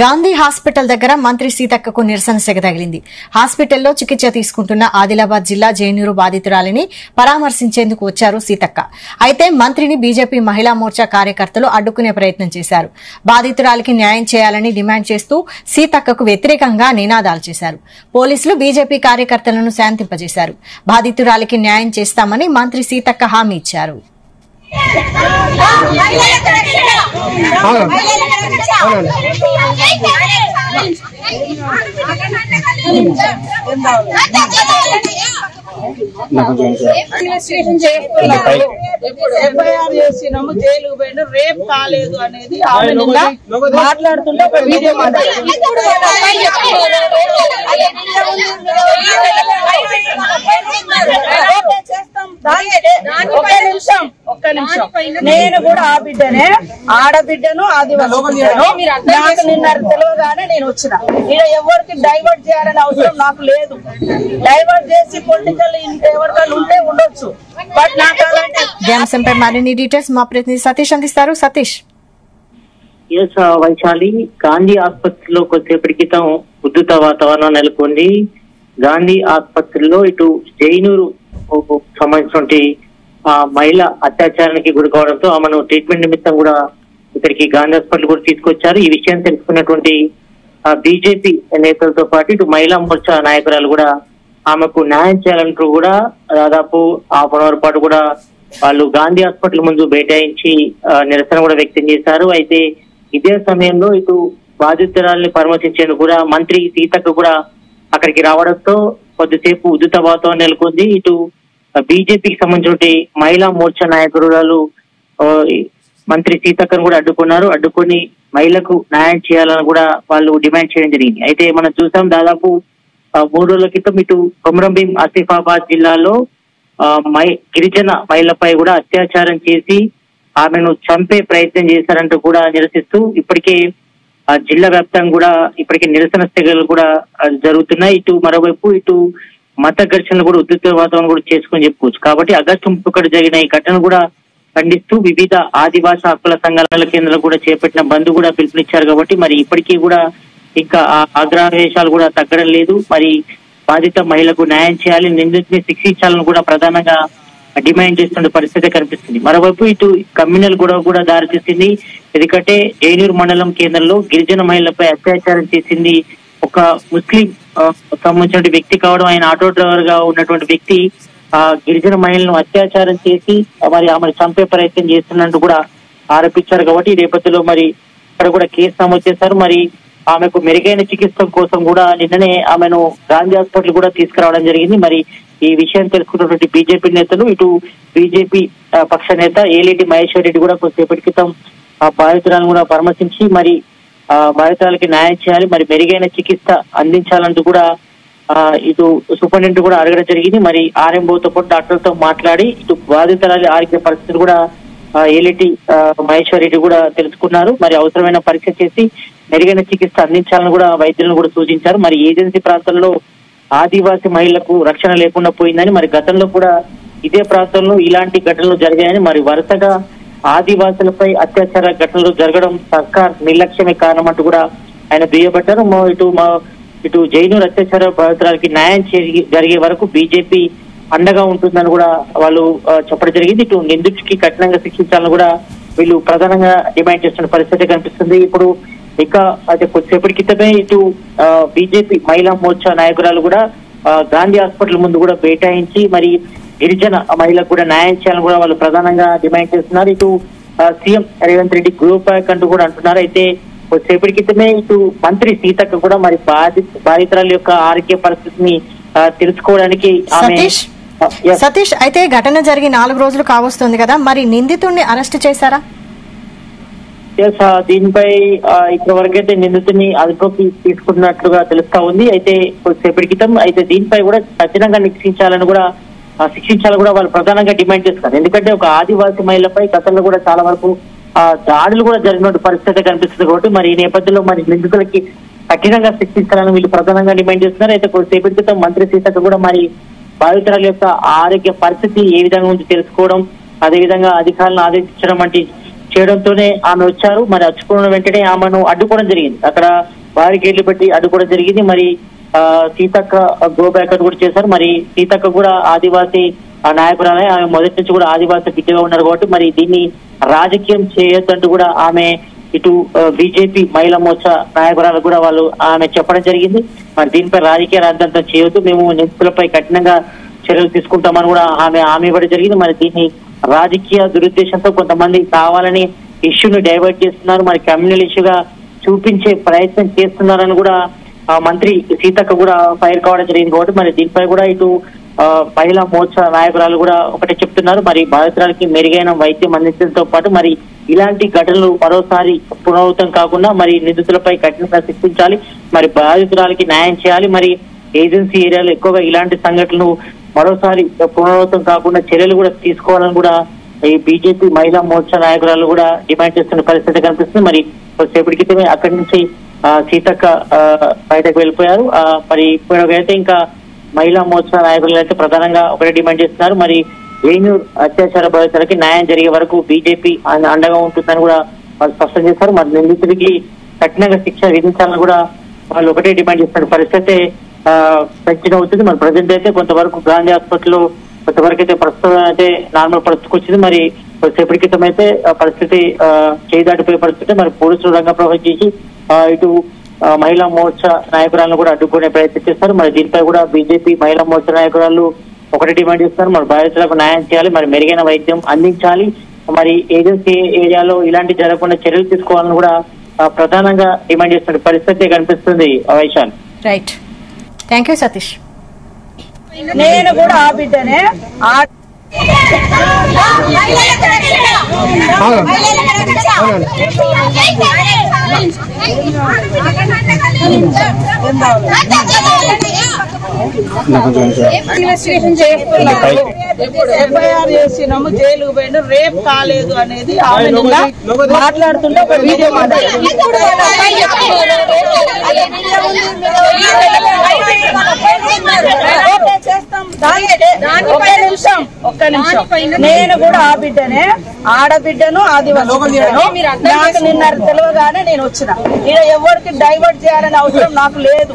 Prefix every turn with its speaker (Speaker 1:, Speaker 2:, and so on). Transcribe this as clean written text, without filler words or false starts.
Speaker 1: Gandhi hospital దగ్గర మంత్రి సీతక్కకు నిరసన సెగ తగిలింది. హాస్పిటల్లో చికిత్స తీసుకుంటున్న ఆదిలాబాద్ జిల్లా జైనూరు బాధితురాలిని పరామర్శించేందుకు వచ్చారు సీతక్క. అయితే మంత్రిని బీజేపీ మహిళా మోర్చా కార్యకర్తలు అడ్డుకునే ప్రయత్నం చేశారు. బాధితురాలికి న్యాయం చేయాలని డిమాండ్ చేస్తూ సీతక్కకు వ్యతిరేకంగా నినాదాలు చేశారు. పోలీసులు బీజేపీ కార్యకర్తలను శాంతింపజేశారు. బాధితురాలికి న్యాయం చేస్తామని మంత్రి సీతక్క హామీ ఇచ్చారు.
Speaker 2: ఎఫ్ఐఆర్ చేసినాము, జైలుకు పోయిన రేప్ కాలేదు అనేది ఆమె మాట్లాడుతుంటే ఒక వీడియో ఒక్క నిమిషం నేను కూడా ఆ బిడ్డనే, ఆడబిడ్డను, ఆదివాసీ నాకు నిన్న తెలియగానే నేను వచ్చిన. ఇక్కడ ఎవరికి డైవర్ట్ చేయాలని అవసరం నాకు లేదు. డైవర్ట్ చేసి పొలిటికల్ ఎవరికైనా ఉంటే ఉండొచ్చు, బట్ నాకు అలాంటి
Speaker 1: అంశంపై మరిన్ని డీటెయిల్స్ మా ప్రతినిధి సతీష్ అందిస్తారు. సతీష్.
Speaker 3: వైశాలి, గాంధీ ఆసుపత్రిలో కొద్దిసేపటి క్రితం ఉద్ధృత వాతావరణం నెలకొంది. గాంధీ ఆసుపత్రిలో ఇటు జైనూరు సంబంధించినటువంటి మహిళ అత్యాచారానికి గురి కావడంతో ఆమెను ట్రీట్మెంట్ నిమిత్తం కూడా ఇక్కడికి గాంధీ హాస్పిటల్ కూడా తీసుకొచ్చారు. ఈ విషయం తెలుసుకున్నటువంటి బీజేపీ నేతలతో పాటు ఇటు మహిళా మోర్చా నాయకురాలు కూడా ఆమెకు న్యాయం చేయాలంటూ కూడా దాదాపు హాఫ్ అన్ అవర్ పాటు కూడా వాళ్ళు గాంధీ హాస్పిటల్ ముందు బైఠాయించి నిరసన కూడా వ్యక్తం చేశారు. అయితే ఇదే సమయంలో ఇటు బాధితురాల్ని పరామర్శించేందుకు కూడా మంత్రి సీతక్క కూడా అక్కడికి రావడంతో కొద్దిసేపు ఉద్ధృత వాతావరణం నెలకొంది. ఇటు బీజేపీకి సంబంధించిన మహిళా మోర్చా నాయకురాలు మంత్రి సీతక్కను కూడా అడ్డుకొని మహిళకు న్యాయం చేయాలని కూడా వాళ్ళు డిమాండ్ చేయడం జరిగింది. అయితే మనం చూసాం, దాదాపు 3 రోజుల క్రితం ఇటు కొమరంభీం ఆసిఫాబాద్ జిల్లాలో గిరిజన మహిళపై కూడా అత్యాచారం చేసి ఆమెను చంపే ప్రయత్నం చేశారంటూ కూడా నిరసిస్తూ ఇప్పటికే జిల్లా వ్యాప్తంగా కూడా ఇప్పటికే నిరసన సెగలు కూడా జరుగుతున్నాయి. ఇటు మరోవైపు ఇటు మత ఘర్షణలు కూడా ఉద్ధృత వాతావరణం కూడా చేసుకుని చెప్పుకోవచ్చు. కాబట్టి ఆగస్టు 31 జరిగిన ఈ ఘటన కూడా ఖండిస్తూ వివిధ ఆదివాసీ హక్కుల సంఘాల కేంద్రాలు కూడా చేపట్టిన బంద్ కూడా పిలుపునిచ్చారు. కాబట్టి మరి ఇప్పటికీ కూడా ఇంకా ఆగ్రహవేశాలు కూడా తగ్గడం లేదు. మరి బాధిత మహిళకు న్యాయం చేయాలి, నిందితుని శిక్షించాలని కూడా ప్రధానంగా డిమాండ్ చేస్తున్న పరిస్థితి కనిపిస్తుంది. మరోవైపు ఇటు కమ్యూనల్ గొడవ కూడా దారితీసింది. ఎందుకంటే జైనూరు మండలం కేంద్రంలో గిరిజన మహిళలపై అత్యాచారం చేసింది ఒక ముస్లిం సంబంధించిన వ్యక్తి కావడం, ఆయన ఆటో డ్రైవర్ గా ఉన్నటువంటి వ్యక్తి గిరిజన మహిళలను అత్యాచారం చేసి మరి ఆమెను చంపే ప్రయత్నం చేస్తున్నట్టు కూడా ఆరోపించారు. కాబట్టి ఈ నేపథ్యంలో మరి ఇక్కడ కూడా కేసు నమోదు చేశారు. మరి ఆమెకు మెరుగైన చికిత్స కోసం కూడా నిన్ననే ఆమెను గాంధీ హాస్పిటల్ కూడా తీసుకురావడం జరిగింది. మరి ఈ విషయం తెలుసుకున్నటువంటి బీజేపీ నేతలు, ఇటు బీజేపీ పక్ష నేత ఏలేటి మహేశ్వర్ రెడ్డి కూడా కొద్దిసేపటి క్రితం బాధితురాలను కూడా పరామర్శించి మరి బాధితురాలకి న్యాయం చేయాలి, మరి మెరుగైన చికిత్స అందించాలంటూ కూడా ఇటు సూపరింటెండెంట్ కూడా అడగడం జరిగింది. మరి ఆర్ఎంఓతో పాటు డాక్టర్లతో మాట్లాడి ఇటు బాధితురాలి ఆరోగ్య పరిస్థితులు కూడా ఏలేటి మహేశ్వర్ రెడ్డి కూడా తెలుసుకున్నారు. మరి అవసరమైన పరీక్ష చేసి మెరుగైన చికిత్స అందించాలని కూడా వైద్యులను కూడా సూచించారు. మరి ఏజెన్సీ ప్రాంతంలో ఆదివాసీ మహిళలకు రక్షణ లేకుండా పోయిందని, మరి గతంలో కూడా ఇదే ప్రాంతంలో ఇలాంటి ఘటనలు జరిగాయని, మరి వరుసగా ఆదివాసులపై అత్యాచార ఘటనలు జరగడం సర్కార్ నిర్లక్ష్యమే కారణం అంటూ కూడా ఆయన దుయ్యబట్టారు. ఇటు జైనూరు అత్యాచార బాధితురాలకి న్యాయం జరిగే వరకు బీజేపీ అండగా ఉంటుందని కూడా వాళ్ళు చెప్పడం జరిగింది. ఇటు నిందితుడికి కఠినంగా శిక్షించాలని కూడా వీళ్ళు ప్రధానంగా డిమాండ్ చేస్తున్న పరిస్థితి కనిపిస్తుంది. ఇప్పుడు ఇక అయితే కొద్దిసేపటి క్రితమే ఇటు బీజేపీ మహిళా మోర్చా నాయకురాలు కూడా గాంధీ హాస్పిటల్ ముందు కూడా బైఠాయించి మరి గిరిజన మహిళకు కూడా న్యాయం చేయాలని కూడా వాళ్ళు ప్రధానంగా డిమాండ్ చేస్తున్నారు. ఇటు CM Revanth Reddy group back అంటూ కూడా అంటున్నారు. అయితే కొద్దిసేపటి క్రితమే ఇటు మంత్రి సీతక్క కూడా మరి బాధితురాల యొక్క ఆరోగ్య పరిస్థితిని తెలుసుకోవడానికి
Speaker 1: సతీష్, అయితే ఘటన జరిగి 4 రోజులు కావస్తుంది కదా, మరి నిందితుడిని అరెస్ట్ చేశారా?
Speaker 3: దీనిపై ఇప్పటి వరకైతే నిందితుని అదుపులోకి తీసుకున్నట్లుగా తెలుస్తా ఉంది. అయితే కొద్దిసేపటి క్రితం అయితే దీనిపై కూడా కఠినంగా శిక్షించాలని కూడా వాళ్ళు ప్రధానంగా డిమాండ్ చేస్తున్నారు. ఎందుకంటే ఒక ఆదివాసీ మహిళపై గతంలో కూడా చాలా వరకు దాడులు కూడా జరిగినట్టు పరిస్థితి కనిపిస్తుంది. కాబట్టి మరి ఈ నేపథ్యంలో మరి నిందితులకి కఠినంగా శిక్షించాలని వీళ్ళు ప్రధానంగా డిమాండ్ చేస్తున్నారు. అయితే కొద్దిసేపటి క్రితం మంత్రి సీతక్క కూడా మరి బాధితురాల యొక్క ఆరోగ్య పరిస్థితి ఏ విధంగా ఉంది తెలుసుకోవడం, అదేవిధంగా అధికారులను ఆదేశించడం వంటి చేయడంతోనే ఆమె వచ్చారు. మరి వచ్చుకున్న వెంటనే ఆమెను అడ్డుకోవడం జరిగింది. అక్కడ బారికేడ్లు పెట్టి అడ్డుకోవడం జరిగింది. మరి సీతక్క గో బ్యాక్ అని కూడా చేశారు. మరి సీతక్క కూడా ఆదివాసీ నాయకురాలే, ఆమె మొదటి నుంచి కూడా ఆదివాసీ బిడ్డగా ఉన్నారు కాబట్టి మరి దీన్ని రాజకీయం చేయొద్దంటూ కూడా ఆమె ఇటు బీజేపీ మహిళా మోర్చా నాయకురాలు కూడా వాళ్ళు ఆమె చెప్పడం జరిగింది. మరి దీనిపై రాజకీయ రాజధాంతం చేయొద్దు, మేము నిందితులపై కఠినంగా చర్యలు తీసుకుంటామని కూడా ఆమె హామీ ఇవ్వడం జరిగింది. మరి దీన్ని రాజకీయ దురుద్దేశంతో కొంతమంది కావాలని ఇష్యూని డైవర్ట్ చేస్తున్నారు, మరి కమ్యూనల్ ఇష్యూగా చూపించే ప్రయత్నం చేస్తున్నారని కూడా మంత్రి సీతక్క కూడా ఫైర్ కావడం జరిగింది. కాబట్టి మరి దీనిపై కూడా ఇటు మహిళా మోర్చా నాయకురాలు కూడా ఒకటే చెప్తున్నారు. మరి బాధితురాలకి మెరుగైన వైద్యం అందించడంతో పాటు మరి ఇలాంటి ఘటనలు మరోసారి పునరావృతం కాకుండా మరి నిందితులపై కఠినంగా శిక్షించాలి, మరి బాధితురాలకి న్యాయం చేయాలి. మరి ఏజెన్సీ ఏరియాలో ఎక్కువగా ఇలాంటి సంఘటనలు మరోసారి పునరావృతం కాకుండా చర్యలు కూడా తీసుకోవాలని కూడా ఈ బీజేపీ మహిళా మోర్చా నాయకురాలు కూడా డిమాండ్ చేస్తున్న పరిస్థితి కనిపిస్తుంది. మరి కొద్దిసేపటి క్రితమే అక్కడి నుంచి సీతక్క బయటకు వెళ్ళిపోయారు. మరి ఇప్పుడైతే ఇంకా మహిళా మోర్చా నాయకులు అయితే ప్రధానంగా ఒకటే డిమాండ్ చేస్తున్నారు. మరి జైనూర్ అత్యాచార బాధితులకి న్యాయం జరిగే వరకు బీజేపీ అండగా ఉంటుందని కూడా వాళ్ళు స్పష్టం చేశారు. మరి నిందితుడికి కఠినంగా శిక్ష విధించాలని కూడా వాళ్ళు ఒకటే డిమాండ్ చేస్తున్న పరిస్థితి పెంచిన అవుతుంది. మరి ప్రజెంట్ అయితే కొంతవరకు గాంధీ హాస్పిటల్లో కొంతవరకు అయితే ప్రస్తుతం అయితే నార్మల్ పరిస్థితికి వచ్చింది. మరి కొద్దిసేపటి క్రితం అయితే పరిస్థితి చేయి దాటిపోయే పరిస్థితి. మరి పోలీసులు రంగప్రవేశం చేసి ఇటు మహిళా మోర్చా నాయకురాలను కూడా అడ్డుకునే ప్రయత్నం చేస్తారు. మరి దీనిపై కూడా బీజేపీ మహిళా మోర్చా నాయకురాలు ఒకటి డిమాండ్ చేస్తారు. మరి బాధితులకు న్యాయం చేయాలి, మరి మెరుగైన వైద్యం అందించాలి, మరి ఏజెన్సీ ఏరియాలో ఇలాంటి జరగకుండా చర్యలు తీసుకోవాలని కూడా ప్రధానంగా డిమాండ్ చేస్తున్న పరిస్థితి కనిపిస్తుంది. Vaishal.
Speaker 1: Right, thank you Satish.
Speaker 2: నేను కూడా ఆ బిడ్డనే ఎఫ్ఐఆర్ చేసినాము, జైలుకు పోయిండు, రేప్ కాలేదు అనేది ఆమె మాట్లాడుతుంటే ఒక వీడియో ఒక్క నిమిషం. నేను కూడా ఆ బిడ్డనే, ఆడబిడ్డను ఆదివాసీ బిడ్డను. నాకు నిన్న తెలియగానే నేను వచ్చిన. ఇక్కడ ఎవరికి డైవర్ట్ చేయాలని అవసరం నాకు లేదు.